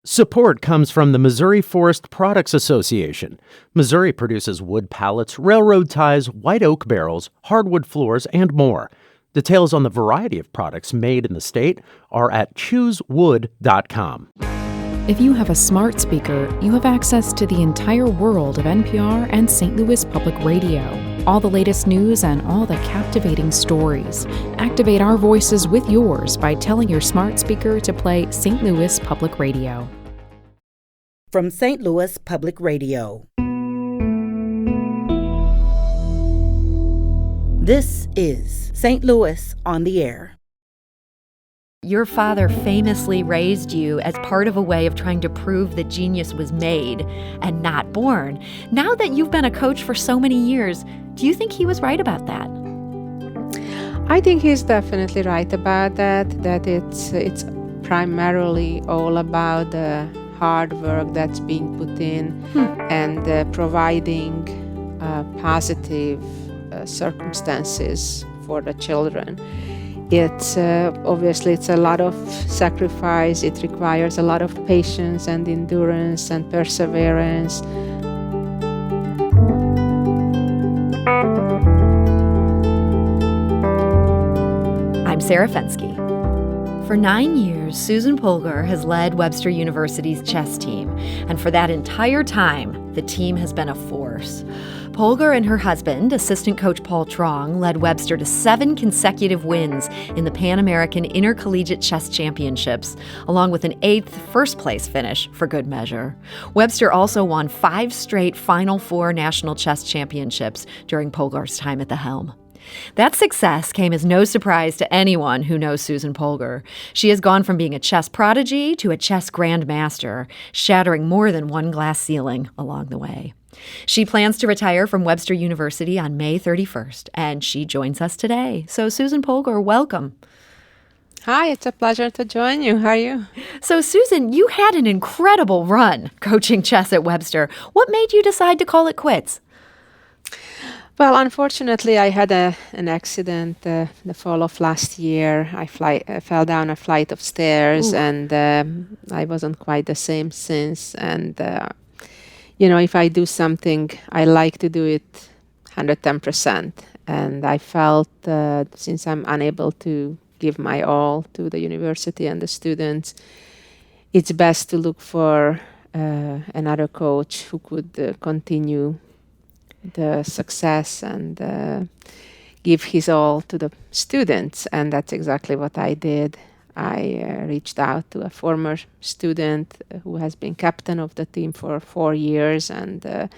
Support comes from the Missouri Forest Products Association. Missouri produces wood pallets, railroad ties, white oak barrels, hardwood floors, and more. Details on the variety of products made in the state are at choosewood.com. If you have a smart speaker, you have access to the entire world of NPR and St. Louis Public Radio. All the latest news and all the captivating stories. Activate our voices with yours by telling your smart speaker to play St. Louis Public Radio. From St. Louis Public Radio. This is St. Louis on the Air. Your father famously raised you as part of a way of trying to prove that genius was made and not born. Now that you've been a coach for so many years, do you think he was right about that? I think he's definitely right about that it's primarily all about the hard work that's being put in and providing positive circumstances for the children. It's obviously it's a lot of sacrifice. It requires a lot of patience and endurance and perseverance. I'm Sarah Fensky. For 9 years, Susan Polgar has led Webster University's chess team, and for that entire time, the team has been a force. Polgar and her husband, assistant coach Paul Trong, led Webster to 7 consecutive wins in the Pan American Intercollegiate Chess Championships, along with an 8th first-place finish for good measure. Webster also won 5 straight Final Four national chess championships during Polgar's time at the helm. That success came as no surprise to anyone who knows Susan Polgar. She has gone from being a chess prodigy to a chess grandmaster, shattering more than one glass ceiling along the way. She plans to retire from Webster University on May 31st, and she joins us today. So, Susan Polgar, welcome. Hi, it's a pleasure to join you. How are you? So, Susan, you had an incredible run coaching chess at Webster. What made you decide to call it quits? Well, unfortunately, I had an accident the fall of last year. I fell down a flight of stairs, and I wasn't quite the same since. And, if I do something, I like to do it 110%. And I felt since I'm unable to give my all to the university and the students, it's best to look for another coach who could continue the success and give his all to the students. And that's exactly what I did. I reached out to a former student who has been captain of the team for 4 years, and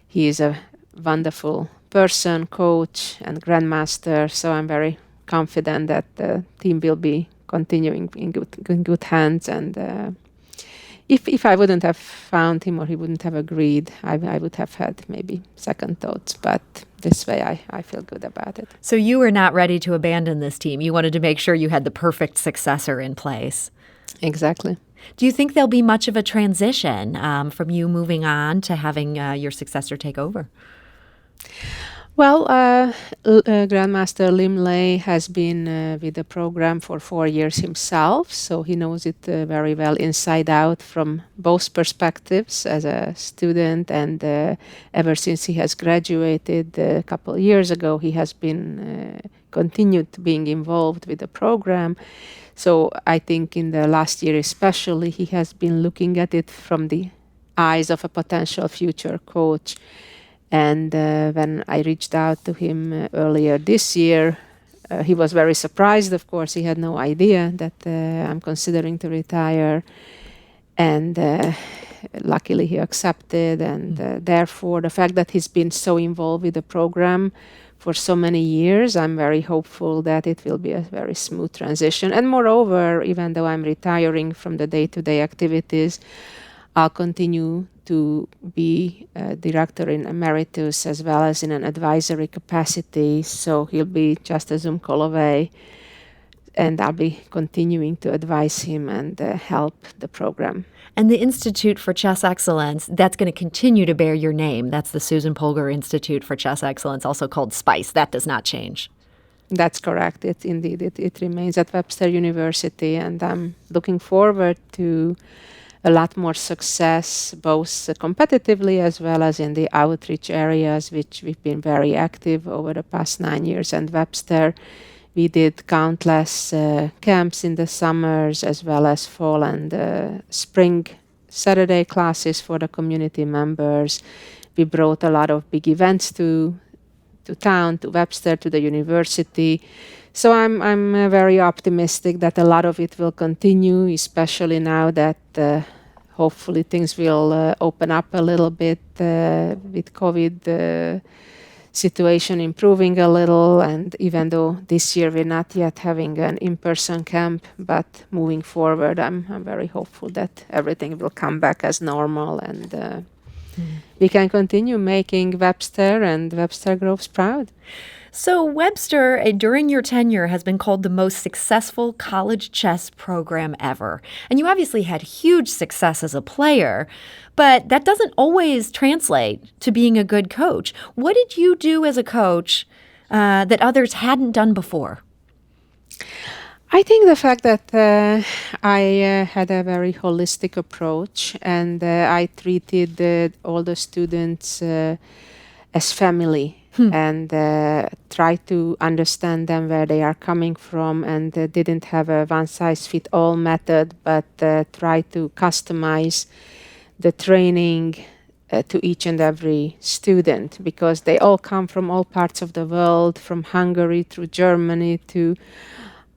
he is a wonderful person, coach, and grandmaster. So I'm very confident that the team will be continuing in good hands. And if I wouldn't have found him or he wouldn't have agreed, I would have had maybe second thoughts. But this way, I feel good about it. So you were not ready to abandon this team. You wanted to make sure you had the perfect successor in place. Exactly. Do you think there'll be much of a transition from you moving on to having your successor take over? Well, Grandmaster Lim Lei has been with the program for 4 years himself, so he knows it very well inside out from both perspectives as a student, and ever since he has graduated a couple of years ago, he has been continued being involved with the program. So I think in the last year especially, he has been looking at it from the eyes of a potential future coach. And when I reached out to him earlier this year, he was very surprised, of course. He had no idea that I'm considering to retire. And luckily he accepted. And therefore, the fact that he's been so involved with the program for so many years, I'm very hopeful that it will be a very smooth transition. And moreover, even though I'm retiring from the day-to-day activities, I'll continue to be a director in emeritus as well as in an advisory capacity. So he'll be just a Zoom call away, and I'll be continuing to advise him and help the program. And the Institute for Chess Excellence, that's going to continue to bear your name. That's the Susan Polgar Institute for Chess Excellence, also called SPICE. That does not change. That's correct. It remains at Webster University, and I'm looking forward to a lot more success, both competitively as well as in the outreach areas, which we've been very active over the past 9 years. And Webster, we did countless camps in the summers as well as fall and spring Saturday classes for the community members. We brought a lot of big events to town, to Webster, to the university. So I'm very optimistic that a lot of it will continue, especially now that hopefully things will open up a little bit with COVID situation improving a little. And even though this year we're not yet having an in-person camp, but moving forward, I'm very hopeful that everything will come back as normal and we can continue making Webster and Webster Groves proud. So Webster, during your tenure, has been called the most successful college chess program ever. And you obviously had huge success as a player, but that doesn't always translate to being a good coach. What did you do as a coach that others hadn't done before? I think the fact that I had a very holistic approach and I treated all the students as family. And try to understand them, where they are coming from, and didn't have a one-size-fits-all method, but try to customize the training to each and every student, because they all come from all parts of the world, from Hungary through Germany to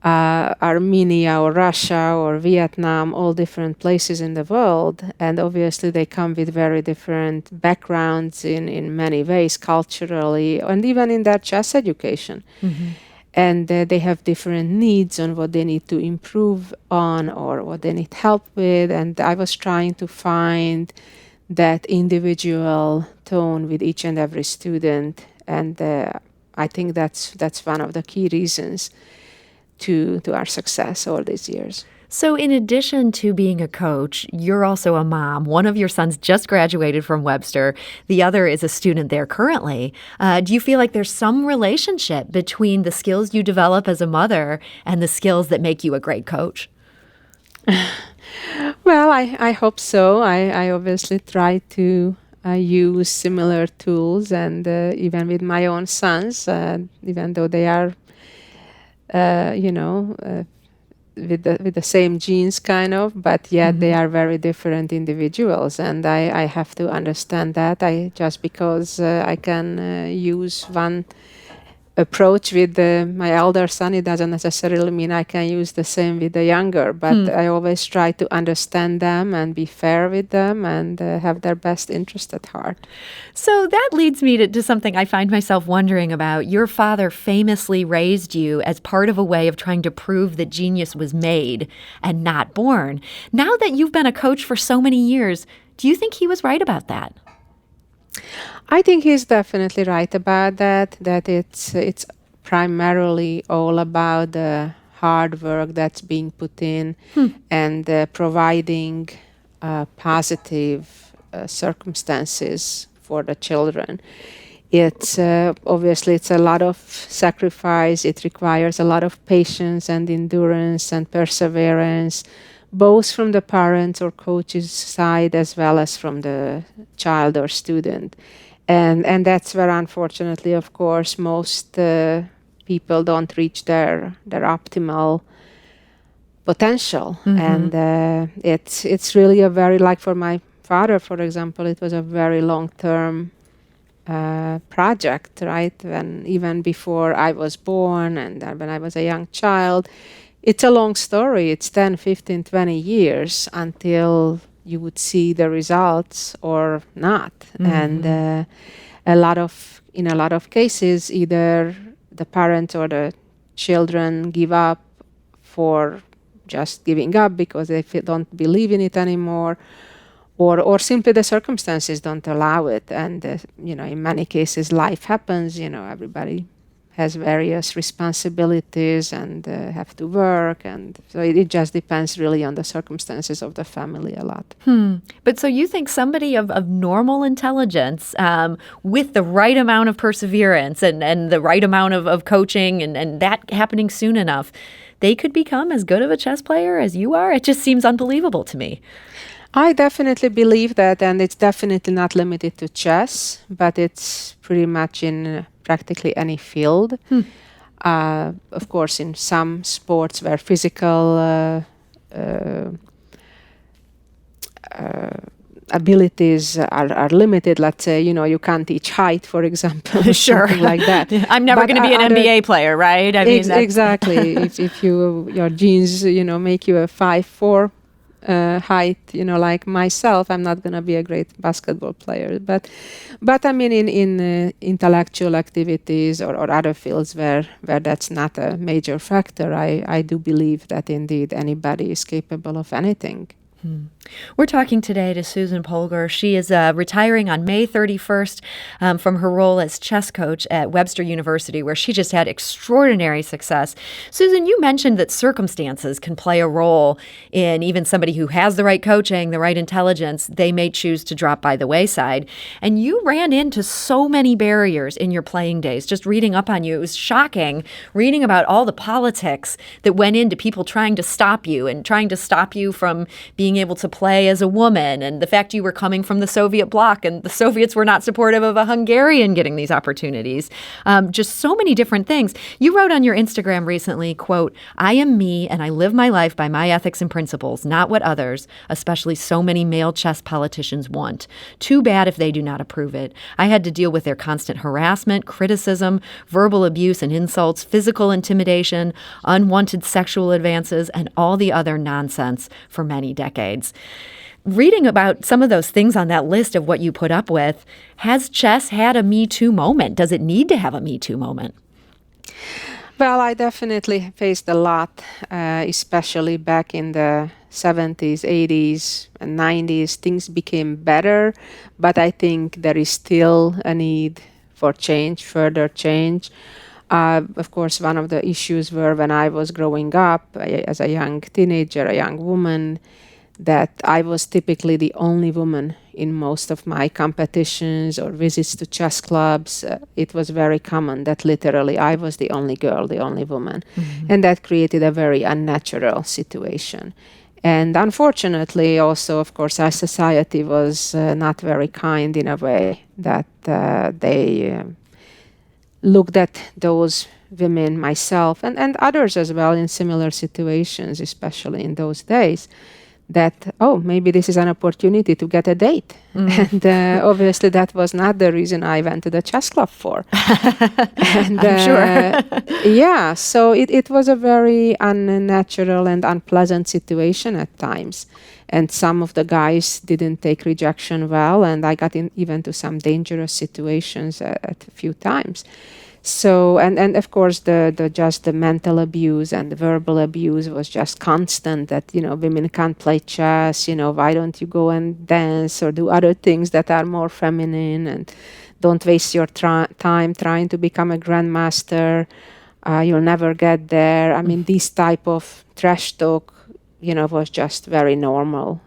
Armenia or Russia or Vietnam, all different places in the world. And obviously they come with very different backgrounds in many ways, culturally, and even in their chess education. Mm-hmm. And they have different needs on what they need to improve on or what they need help with. And I was trying to find that individual tone with each and every student. And I think that's one of the key reasons to our success all these years. So in addition to being a coach, you're also a mom. One of your sons just graduated from Webster. The other is a student there currently. Do you feel like there's some relationship between the skills you develop as a mother and the skills that make you a great coach? Well, I hope so. I obviously try to use similar tools, and even with my own sons, even though they are with the same genes kind of, but yet mm-hmm. they are very different individuals, and I have to understand that. Just because I can use one approach with my elder son, it doesn't necessarily mean I can use the same with the younger, but I always try to understand them and be fair with them and have their best interest at heart. So that leads me to something I find myself wondering about. Your father famously raised you as part of a way of trying to prove that genius was made and not born. Now that you've been a coach for so many years, do you think he was right about that? I think he's definitely right about that it's primarily all about the hard work that's being put in and providing positive circumstances for the children. It's obviously it's a lot of sacrifice. It requires a lot of patience and endurance and perseverance, both from the parents or coach's side as well as from the child or student. And that's where, unfortunately, of course, most people don't reach their optimal potential. Mm-hmm. And it's really a very, like for my father, for example, it was a very long-term project, right? Even before I was born and when I was a young child, it's a long story. It's 10, 15, 20 years until you would see the results or not. Mm-hmm. And in a lot of cases, either the parents or the children give up for just giving up because they don't believe in it anymore, or simply the circumstances don't allow it. And, in many cases, life happens. Everybody has various responsibilities and have to work. And so it just depends really on the circumstances of the family a lot. But so you think somebody of normal intelligence with the right amount of perseverance and the right amount of coaching and that happening soon enough, they could become as good of a chess player as you are? It just seems unbelievable to me. I definitely believe that, and it's definitely not limited to chess, but it's pretty much in practically any field. Of course, in some sports where physical abilities are limited, let's say, you can't teach height, for example, or Sure. something like that. I'm never going to be an NBA player, right? I mean, exactly. if your genes, make you a 5'4" height, like myself, I'm not going to be a great basketball player. But I mean, in intellectual activities or other fields where that's not a major factor, I do believe that indeed anybody is capable of anything. We're talking today to Susan Polgar. She is retiring on May 31st from her role as chess coach at Webster University, where she just had extraordinary success. Susan, you mentioned that circumstances can play a role in even somebody who has the right coaching, the right intelligence. They may choose to drop by the wayside. And you ran into so many barriers in your playing days. Just reading up on you, it was shocking reading about all the politics that went into people trying to stop you and trying to stop you from being able to play as a woman, and the fact you were coming from the Soviet bloc and the Soviets were not supportive of a Hungarian getting these opportunities. Just so many different things. You wrote on your Instagram recently, quote, "I am me and I live my life by my ethics and principles, not what others, especially so many male chess politicians want. Too bad if they do not approve it. I had to deal with their constant harassment, criticism, verbal abuse and insults, physical intimidation, unwanted sexual advances, and all the other nonsense for many decades." Reading about some of those things on that list of what you put up with, has chess had a Me Too moment? Does it need to have a Me Too moment? Well, I definitely faced a lot, especially back in the 70s, 80s, and 90s. Things became better, but I think there is still a need for change, further change. Of course, one of the issues were when I was growing up as a young teenager, a young woman, that I was typically the only woman in most of my competitions or visits to chess clubs. It was very common that literally I was the only girl, the only woman. And that created a very unnatural situation. And unfortunately, also, of course, our society was not very kind in a way that they looked at those women, myself, and others as well in similar situations, especially in those days, that, maybe this is an opportunity to get a date. And obviously that was not the reason I went to the chess club for. And, I'm sure. Yeah, so it was a very unnatural and unpleasant situation at times. And some of the guys didn't take rejection well, and I got even to some dangerous situations at a few times. So, and of course, the mental abuse and the verbal abuse was just constant, that, women can't play chess, why don't you go and dance or do other things that are more feminine, and don't waste your time trying to become a grandmaster. You'll never get there. I mean, this type of trash talk, was just very normal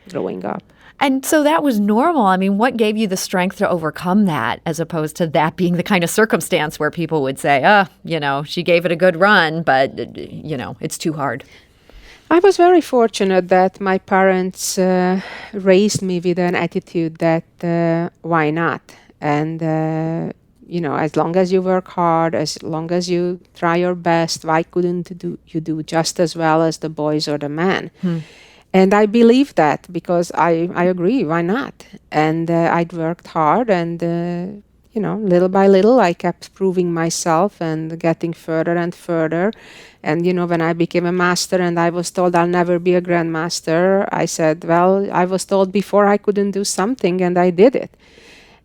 growing up. And so that was normal. I mean, what gave you the strength to overcome that, as opposed to that being the kind of circumstance where people would say, she gave it a good run, but, it's too hard? I was very fortunate that my parents raised me with an attitude that why not? And, as long as you work hard, as long as you try your best, why couldn't you do just as well as the boys or the men? And I believe that because I agree, why not? And I'd worked hard, and, little by little, I kept proving myself and getting further and further. And, when I became a master and I was told I'll never be a grandmaster, I said, well, I was told before I couldn't do something, and I did it.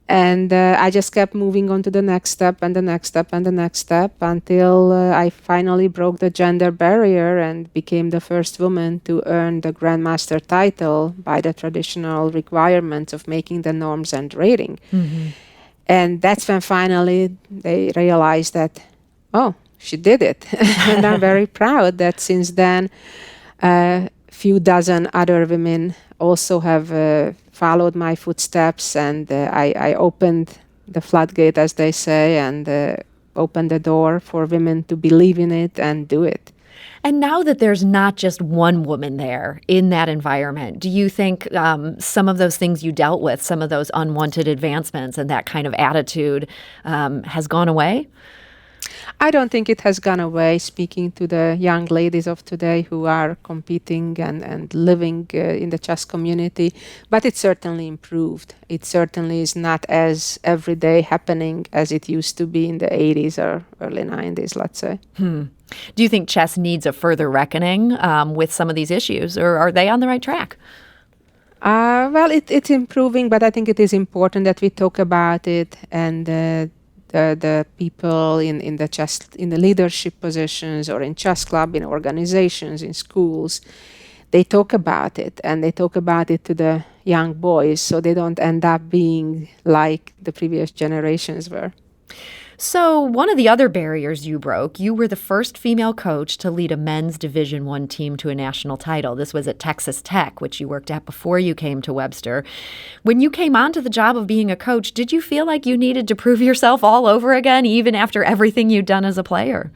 And I just kept moving on to the next step and the next step and the next step until I finally broke the gender barrier and became the first woman to earn the grandmaster title by the traditional requirements of making the norms and rating. And that's when finally they realized that, she did it. And I'm very proud that since then, a few dozen other women also have followed my footsteps, and I opened the floodgate, as they say, and opened the door for women to believe in it and do it. And now that there's not just one woman there in that environment, do you think some of those things you dealt with, some of those unwanted advancements and that kind of attitude has gone away? I don't think it has gone away, speaking to the young ladies of today who are competing and living in the chess community, but it certainly improved. It certainly is not as everyday happening as it used to be in the 80s or early 90s, let's say. Do you think chess needs a further reckoning with some of these issues, or are they on the right track? Well, it's improving, but I think it is important that we talk about it, and the people in the chess, in the leadership positions or in chess club, in organizations, in schools, they talk about it, and they talk about it to the young boys so they don't end up being like the previous generations were. So one of the other barriers you broke, you were the first female coach to lead a men's Division I team to a national title. This was at Texas Tech, which you worked at before you came to Webster. When you came onto the job of being a coach, did you feel like you needed to prove yourself all over again, even after everything you'd done as a player?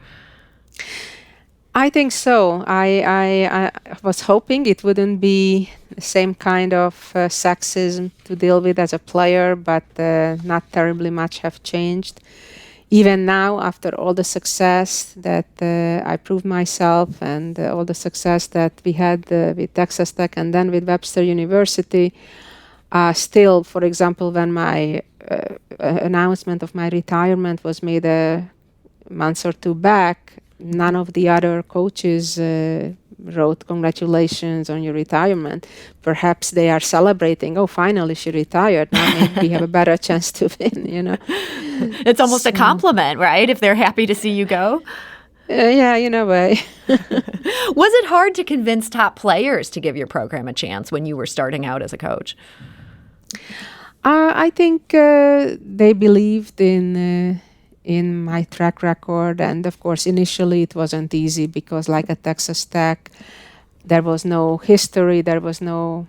I think so. I was hoping it wouldn't be the same kind of sexism to deal with as a player, but not terribly much have changed. Even now, after all the success that I proved myself and all the success that we had with Texas Tech and then with Webster University, still, for example, when my announcement of my retirement was made a month or two back, none of the other coaches wrote congratulations on your retirement. Perhaps they are celebrating, oh, finally she retired. Now maybe we have a better chance to win, you know. It's almost a compliment, right? If they're happy to see you go. Yeah, in a way. Was it hard to convince top players to give your program a chance when you were starting out as a coach? I think they believed in my track record, and of course initially it wasn't easy because like at Texas Tech there was no history, there was no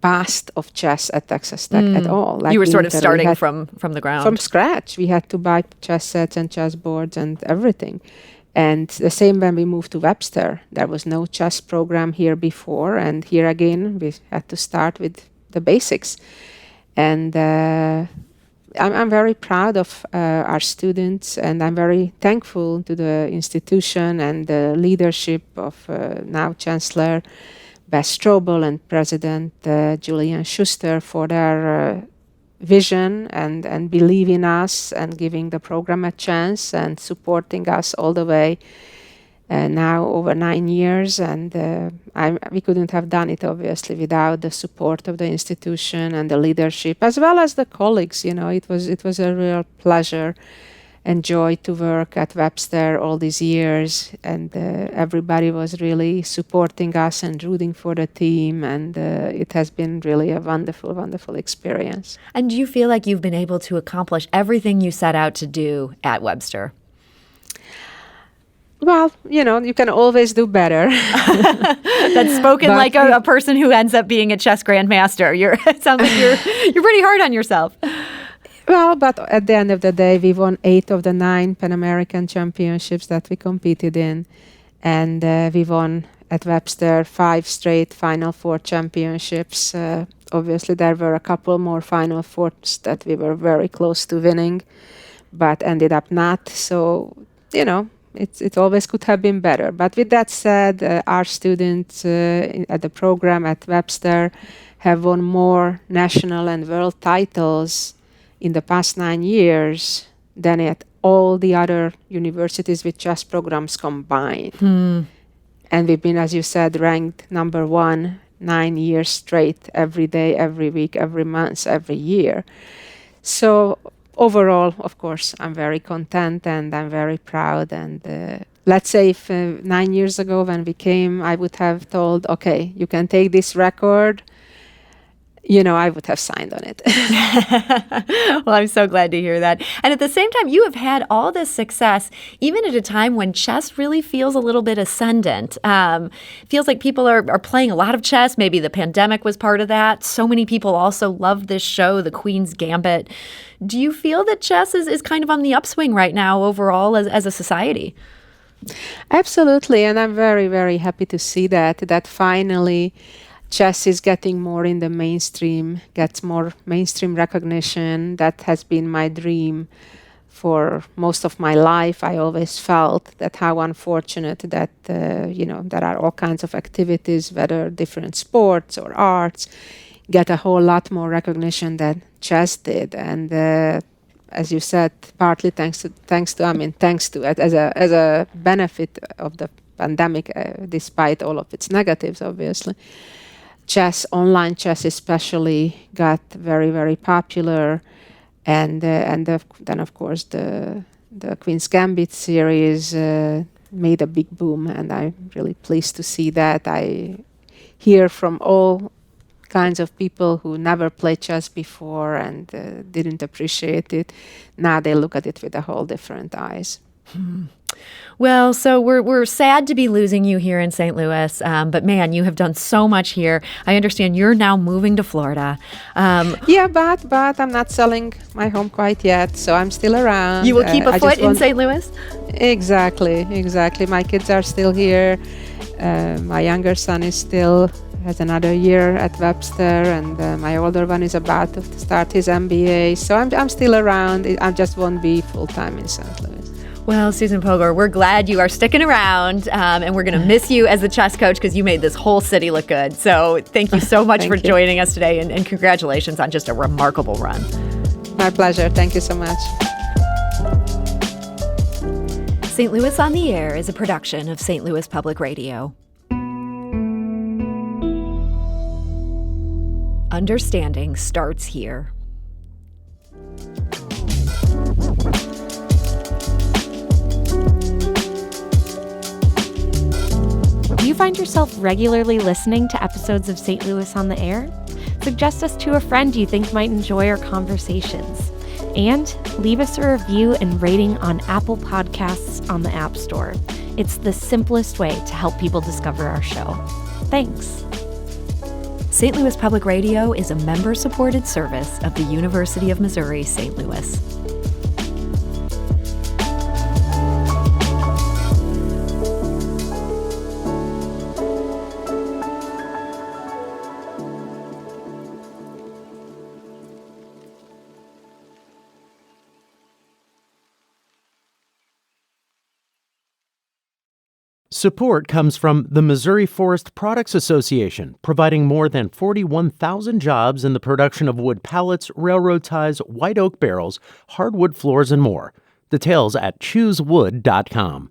past of chess at Texas Tech at all. Like you were sort of starting from the ground. From scratch. We had to buy chess sets and chess boards and everything. And the same when we moved to Webster. There was no chess program here before, and here again we had to start with the basics. And I'm very proud of our students, and I'm very thankful to the institution and the leadership of now Chancellor Bess Strobel and President Julian Schuster for their vision and believe in us and giving the program a chance and supporting us all the way. Now over 9 years, and we couldn't have done it obviously without the support of the institution and the leadership as well as the colleagues. You know, it was a real pleasure and joy to work at Webster all these years, and everybody was really supporting us and rooting for the team, and it has been really a wonderful, wonderful experience. And do you feel like you've been able to accomplish everything you set out to do at Webster? Well, you can always do better. That's spoken like a person who ends up being a chess grandmaster. It sounds like you're pretty hard on yourself. Well, but at the end of the day, we won 8 of the 9 Pan American championships that we competed in. And we won at Webster 5 straight Final Four championships. Obviously, there were a couple more Final Fours that we were very close to winning, but ended up not. So, it always could have been better. But with that said, our students at the program at Webster have won more national and world titles in the past 9 years than at all the other universities with chess programs combined. And we've been, as you said, ranked number 1 9 years straight, every day, every week, every month, every year. So overall, of course, I'm very content and I'm very proud. And let's say if 9 years ago when we came, I would have told, okay, you can take this record I would have signed on it. Well, I'm so glad to hear that. And at the same time, you have had all this success, even at a time when chess really feels a little bit ascendant. Feels like people are playing a lot of chess. Maybe the pandemic was part of that. So many people also love this show, The Queen's Gambit. Do you feel that chess is kind of on the upswing right now overall as a society? Absolutely. And I'm very, very happy to see that finally chess is getting more in the mainstream, gets more mainstream recognition. That has been my dream for most of my life. I always felt that how unfortunate that, there are all kinds of activities, whether different sports or arts, get a whole lot more recognition than chess did. And as you said, partly thanks to it as a benefit of the pandemic, despite all of its negatives, obviously. Online chess especially, got very, very popular, and then of course the Queen's Gambit series made a big boom, and I'm really pleased to see that. I hear from all kinds of people who never played chess before and didn't appreciate it. Now they look at it with a whole different eyes. Well, so we're sad to be losing you here in St. Louis, but man, you have done so much here. I understand you're now moving to Florida. Yeah, but I'm not selling my home quite yet, so I'm still around. You will keep a foot in St. Louis? Exactly. My kids are still here. My younger son has another year at Webster, and my older one is about to start his MBA. So I'm still around. I just won't be full-time in St. Louis. Well, Susan Polgar, we're glad you are sticking around, and we're going to miss you as the chess coach because you made this whole city look good. So thank you so much for joining us today, and congratulations on just a remarkable run. My pleasure. Thank you so much. St. Louis on the Air is a production of St. Louis Public Radio. Understanding starts here. Do you find yourself regularly listening to episodes of St. Louis on the Air? Suggest us to a friend you think might enjoy our conversations. And leave us a review and rating on Apple Podcasts on the App Store. It's the simplest way to help people discover our show. Thanks. St. Louis Public Radio is a member-supported service of the University of Missouri, St. Louis. Support comes from the Missouri Forest Products Association, providing more than 41,000 jobs in the production of wood pallets, railroad ties, white oak barrels, hardwood floors, and more. Details at choosewood.com.